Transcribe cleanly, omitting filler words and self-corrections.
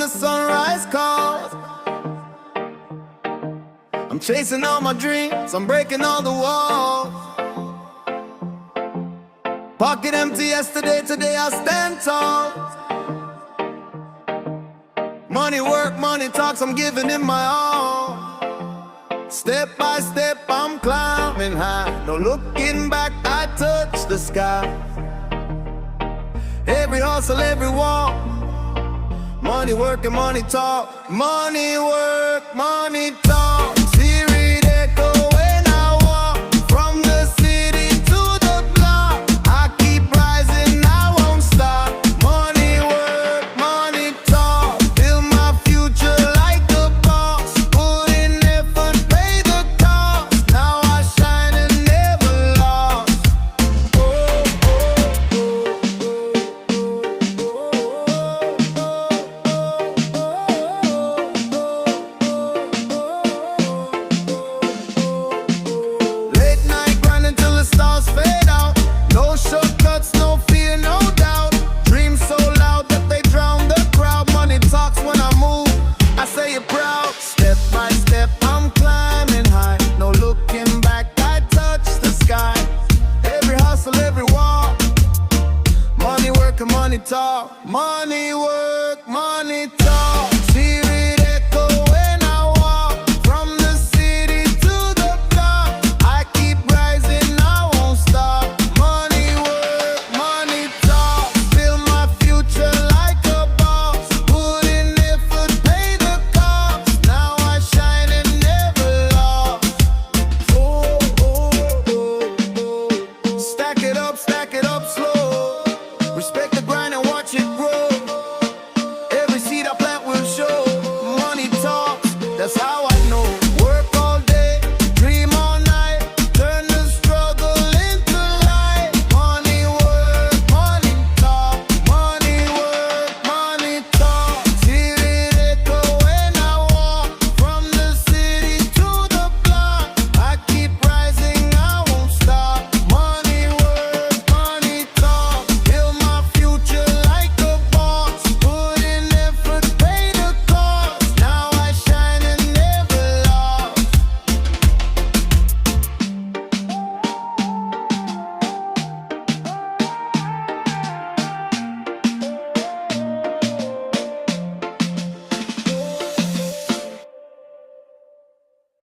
the sunrise calls. I'm chasing all my dreams, I'm breaking all the walls. Pocket empty yesterday, today I stand tall. Money work, money talks, I'm giving it my all. Step by step I'm climbing high, no looking back, I touch the sky. Every hustle, every walk, money work and money talk. Money work, money talk. Hear it echo when I walk from the city to the block. I keep rising, I won't stop. Money work, money talk. Build my future like a boss. Put in effort, pay the cost. Now I shine and never lost. Late night grinding till the stars fade out. No shortcuts, no fear, no doubt. Dreams so loud that they drown the crowd. Money talks when I move, I say it proud. Step by step I'm climbing high, no looking back, I touch the sky. Every hustle, every walk, money work and money talk. Money work, money talk. Hear it echo when I walk from the city to the block. I keep rising, I won't stop. Money work, money talk. Build my future like a boss. Put in effort, pay the cost. Now I shine and never lost. Stack it up slow. Respect the grind and watch it grow. Every seed I plant will show. Money talks, that's how I